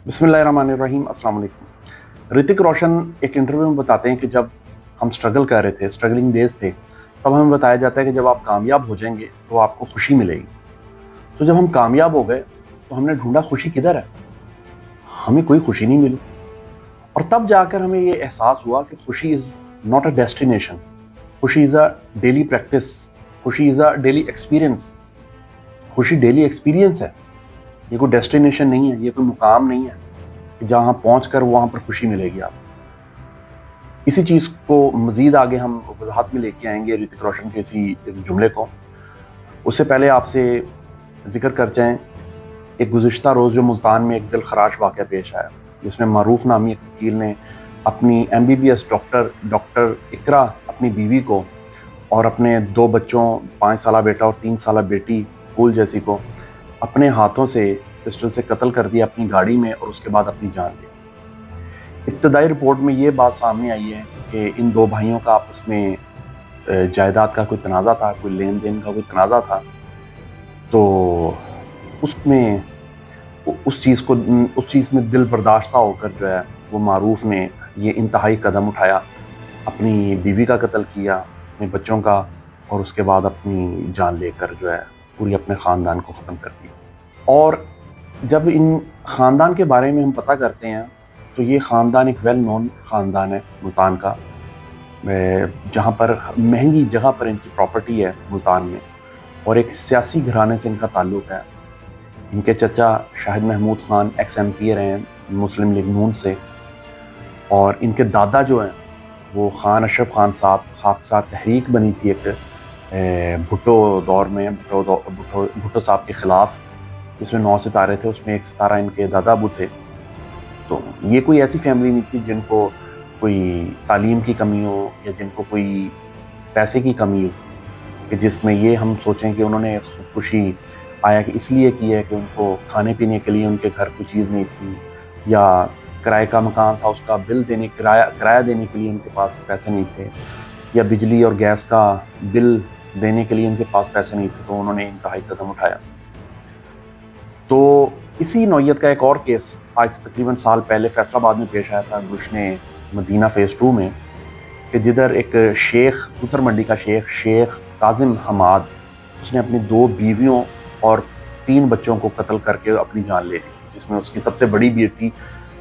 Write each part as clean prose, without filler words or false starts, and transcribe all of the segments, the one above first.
बिस्मिल्लाहिर्रहमानिर्रहीम। अस्सलाम वालेकुम। ऋतिक रोशन एक इंटरव्यू में बताते हैं कि जब हम स्ट्रगल कर रहे थे, स्ट्रगलिंग डेज थे, तब हमें बताया जाता है कि जब आप कामयाब हो जाएंगे तो आपको खुशी मिलेगी। तो जब हम कामयाब हो गए तो हमने ढूंढा खुशी किधर है, हमें कोई खुशी नहीं मिली। और तब जाकर हमें ये एहसास हुआ कि खुशी इज़ नॉट अ डेस्टिनेशन, खुशी इज़ अ डेली प्रैक्टिस, खुशी इज़ अ डेली एक्सपीरियंस। खुशी डेली एक्सपीरियंस है, ये कोई डेस्टिनेशन नहीं है, ये कोई मुकाम नहीं है कि जहाँ पहुँच कर वहाँ पर खुशी मिलेगी आपको। इसी चीज़ को मज़ीद आगे हम वजाहत में लेके आएंगे ऋतिक रोशन के इसी एक जुमले को। उससे पहले आपसे ज़िक्र कर जाएं, एक गुज़िश्ता रोज़ जो मुल्तान में एक दिलखराश वाक़या पेश आया, जिसमें मारूफ नामी एक वकील ने अपनी MBBS डॉक्टर इकरा, अपनी बीवी को और अपने 2 बच्चों, 5 साला बेटा और 3 साला बेटी फूल जैसी को अपने हाथों से पिस्टल से कत्ल कर दिया अपनी गाड़ी में, और उसके बाद अपनी जान ली। इब्तदाई रिपोर्ट में ये बात सामने आई है कि इन 2 भाइयों का आपस में जायदाद का कोई तनाज़ा था, कोई लेन देन का कोई तनाज़ा था। तो उसमें उस चीज़ में दिल बर्दाश्ता होकर जो है वो मारूफ ने ये इंतहाई कदम उठाया, अपनी बीवी का कत्ल किया, अपने बच्चों का, और उसके बाद अपनी जान लेकर जो है पूरी अपने ख़ानदान को ख़त्म कर दिया। और जब इन ख़ानदान के बारे में हम पता करते हैं तो ये ख़ानदान एक वेल नोन ख़ानदान है मुल्तान का, जहाँ पर महंगी जगह पर इनकी प्रॉपर्टी है मुल्तान में, और एक सियासी घराने से इनका ताल्लुक़ है। इनके चचा शाहिद महमूद ख़ान ex-MP हैं मुस्लिम लीग नून से, और इनके दादा जो हैं वो ख़ान अशरफ ख़ान साहब, खाकसार तहरीक बनी थी एक भुट्टो दौर में, भुट्टो साहब के ख़िलाफ़, जिसमें 9 सितारे थे, उसमें एक सितारा इनके दादा अबू थे। तो ये कोई ऐसी फैमिली नहीं थी जिनको कोई तालीम की कमी हो या जिनको कोई पैसे की कमी हो, कि जिसमें ये हम सोचें कि उन्होंने खुदकुशी आया कि इसलिए की है कि उनको खाने पीने के लिए उनके घर कोई चीज़ नहीं थी, या किराए का मकान था उसका बिल देने किराया देने के लिए उनके पास पैसे नहीं थे, या बिजली और गैस का बिल देने के लिए उनके पास पैसे नहीं थे, तो उन्होंने इंतहाई कदम उठाया। तो इसी नौइयत का एक और केस आज से तकरीबन साल पहले फैसलाबाद में पेश आया था, गुलशन मदीना फ़ेज़ 2 में, कि जिधर एक शेख, सूतर मंडी का शेख काजिम हमाद, उसने अपनी 2 बीवियों और 3 बच्चों को कत्ल करके अपनी जान ले ली, जिसमें उसकी सबसे बड़ी बेटी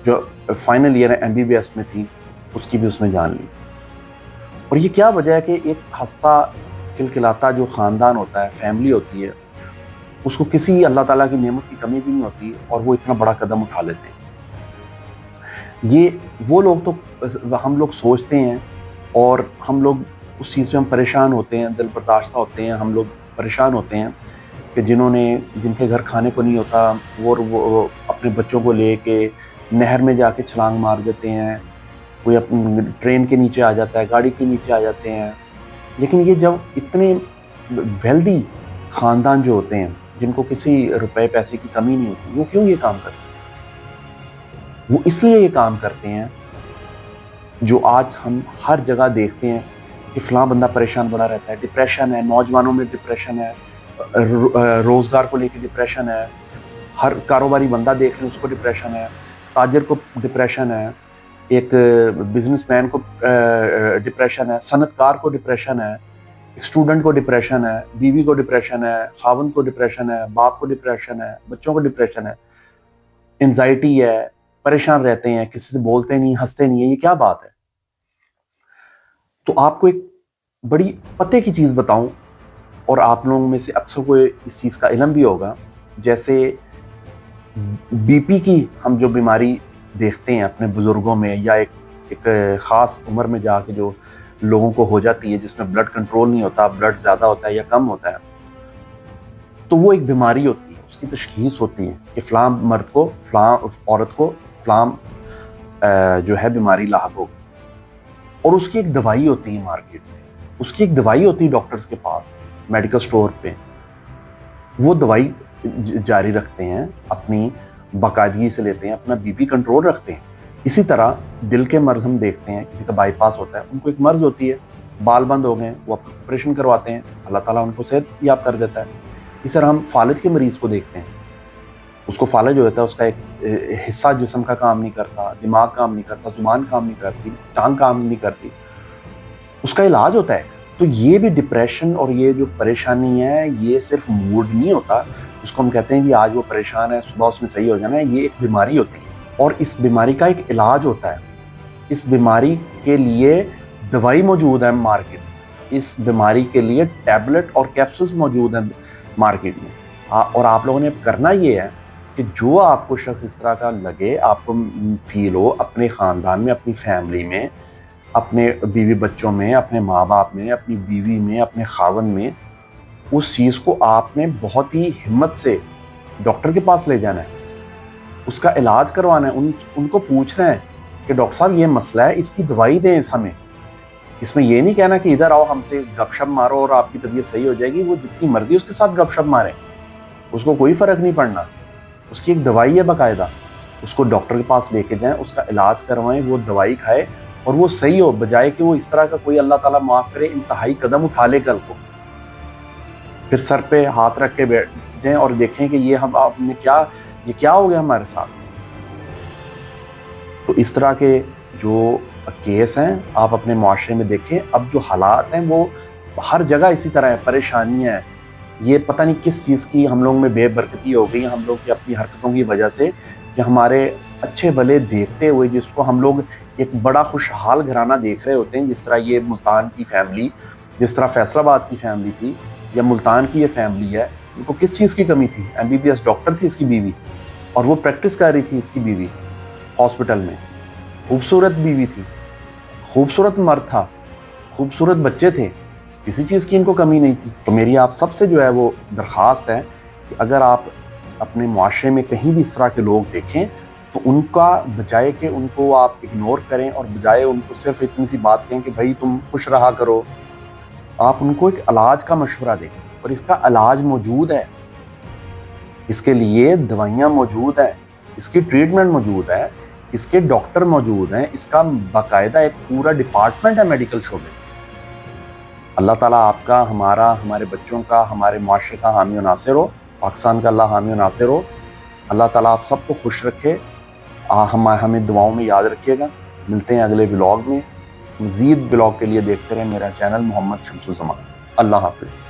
जो फाइनल ईयर MBBS में थी, उसकी भी उसने जान ली। और ये क्या वजह है कि एक हंसता खिलखिलाता जो ख़ानदान होता है, फैमिली होती है, उसको किसी अल्लाह ताला की नेमत की कमी भी नहीं होती और वो इतना बड़ा कदम उठा लेते हैं। ये वो लोग तो हम लोग सोचते हैं और हम लोग उस चीज़ पे हम परेशान होते हैं, दिल बर्दाश्ता होते हैं, हम लोग परेशान होते हैं कि जिनके घर खाने को नहीं होता, वो अपने बच्चों को लेके नहर में जाके छलांग मार देते हैं, कोई अपनी ट्रेन के नीचे आ जाता है, गाड़ी के नीचे आ जाते हैं। लेकिन ये जब इतने वेल्दी ख़ानदान जो होते हैं, जिनको किसी रुपए पैसे की कमी नहीं होती, वो क्यों ये काम करते हैं? वो इसलिए ये काम करते हैं जो आज हम हर जगह देखते हैं कि फ़लाँ बंदा परेशान बना रहता है, डिप्रेशन है, नौजवानों में डिप्रेशन है, रोज़गार को लेके डिप्रेशन है, हर कारोबारी बंदा देख रहे हैं उसको डिप्रेशन है, ताजिर को डिप्रेशन है, एक बिजनेसमैन को डिप्रेशन है, सनतकार को डिप्रेशन है, एक स्टूडेंट को डिप्रेशन है, बीवी को डिप्रेशन है, खावंद को डिप्रेशन है, बाप को डिप्रेशन है, बच्चों को डिप्रेशन है, एंजाइटी है, परेशान रहते हैं, किसी से बोलते नहीं, हंसते नहीं है। ये क्या बात है? तो आपको एक बड़ी पते की चीज़ बताऊं, और आप लोगों में से अक्सर को इस चीज़ का इल्म भी होगा, जैसे BP की हम जो बीमारी देखते हैं अपने बुज़ुर्गों में, या एक ख़ास उम्र में जाके जो लोगों को हो जाती है, जिसमें ब्लड कंट्रोल नहीं होता, ब्लड ज़्यादा होता है या कम होता है, तो वो एक बीमारी होती है, उसकी तशख़ीस होती है कि फ़लाँ मर्द को, फ़लाँ औरत को फ़लाँ जो है बीमारी लाहक हो, और उसकी एक दवाई होती है मार्केट में, उसकी एक दवाई होती है डॉक्टर्स के पास, मेडिकल स्टोर पे। वो दवाई जारी रखते हैं, अपनी बाकायदगी से लेते हैं, अपना BP कंट्रोल रखते हैं। इसी तरह दिल के मर्ज हम देखते हैं, किसी का बाईपास होता है, उनको एक मर्ज होती है, बाल बंद हो गए, वो ऑपरेशन करवाते हैं, अल्लाह ताला उनको सेहत याब कर देता है। इस तरह हम फालिज के मरीज़ को देखते हैं, اس کو فالج ہو جاتا ہے، اس کا ایک حصہ جسم کا کام نہیں کرتا، دماغ کام نہیں کرتا، زبان کام نہیں کرتی، ٹانگ کام نہیں کرتی، اس کا علاج ہوتا ہے۔ تو یہ بھی ڈپریشن اور یہ جو پریشانی ہے یہ صرف موڈ نہیں ہوتا جس کو ہم کہتے ہیں کہ آج وہ پریشان ہے صبح اس میں صحیح ہو جانا ہے، یہ ایک بیماری ہوتی ہے اور اس بیماری کا ایک علاج ہوتا ہے۔ اس بیماری کے لیے دوائی موجود ہے مارکیٹ، اس بیماری کے لیے ٹیبلٹ اور کیپسولز موجود ہیں مارکیٹ میں، اور آپ لوگوں نے اب کرنا یہ ہے کہ جو آپ کو شخص اس طرح کا لگے، آپ کو فیل ہو اپنے خاندان میں، اپنی فیملی میں، اپنے بیوی بچوں میں، اپنے ماں باپ میں، اپنی بیوی میں، اپنے خاون میں، اس چیز کو آپ نے بہت ہی ہمت سے ڈاکٹر کے پاس لے جانا ہے، اس کا علاج کروانا ہے، ان کو پوچھنا ہے کہ ڈاکٹر صاحب یہ مسئلہ ہے، اس کی دوائی دیں ہمیں۔ اس میں یہ نہیں کہنا کہ ادھر آؤ ہم سے گپ شپ مارو اور آپ کی طبیعت صحیح ہو جائے گی، وہ جتنی مرضی اس کے ساتھ گپ شپ مارے، اس کو کوئی فرق نہیں پڑنا، اس کی ایک دوائی ہے باقاعدہ، اس کو ڈاکٹر کے پاس لے کے جائیں، اس کا علاج کروائیں، وہ دوائی کھائے اور وہ صحیح ہو، بجائے کہ وہ اس طرح کا کوئی اللہ تعالیٰ معاف کرے انتہائی قدم اٹھا لے کل کو، پھر سر پہ ہاتھ رکھ کے بیٹھ جائیں اور دیکھیں کہ یہ کیا ہو گیا ہمارے ساتھ۔ تو اس طرح کے جو کیس ہیں آپ اپنے معاشرے میں دیکھیں، اب جو حالات ہیں وہ ہر جگہ اسی طرح ہیں، پریشانیاں ہیں، یہ پتہ نہیں کس چیز کی ہم لوگ میں بے برکتی ہو گئی، ہم لوگ کی اپنی حرکتوں کی وجہ سے، کہ ہمارے اچھے بھلے دیکھتے ہوئے جس کو ہم لوگ ایک بڑا خوشحال گھرانہ دیکھ رہے ہوتے ہیں، جس طرح یہ ملتان کی فیملی، جس طرح فیصل آباد کی فیملی تھی یا ملتان کی یہ فیملی ہے، ان کو کس چیز کی کمی تھی؟ MBBS ڈاکٹر تھی اس کی بیوی، اور وہ پریکٹس کر رہی تھی اس کی بیوی ہاسپٹل میں، خوبصورت بیوی تھی، خوبصورت مرد تھا، خوبصورت بچے تھے، کسی چیز کی ان کو کمی نہیں تھی۔ تو میری آپ سب سے جو ہے وہ درخواست ہے کہ اگر آپ اپنے معاشرے میں کہیں بھی اس طرح کے لوگ دیکھیں تو ان کا بجائے کہ ان کو آپ اگنور کریں اور بجائے ان کو صرف اتنی سی بات کہیں کہ بھائی تم خوش رہا کرو، آپ ان کو ایک علاج کا مشورہ دیں، اور اس کا علاج موجود ہے، اس کے لیے دوائیاں موجود ہیں، اس کی ٹریٹمنٹ موجود ہے، اس کے ڈاکٹر موجود ہیں، اس کا باقاعدہ ایک پورا ڈپارٹمنٹ ہے میڈیکل شعبے۔ اللہ تعالیٰ آپ کا، ہمارا، ہمارے بچوں کا، ہمارے معاشرے کا حامی و ناصر ہو، پاکستان کا اللہ حامی و ناصر ہو۔ اللہ تعالیٰ آپ سب کو خوش رکھے، ہمیں دعاؤں میں یاد رکھیے گا۔ ملتے ہیں اگلے ولاگ میں، مزید ولاگ کے لیے دیکھتے رہیں میرا چینل محمد شمس الزمان۔ اللہ حافظ۔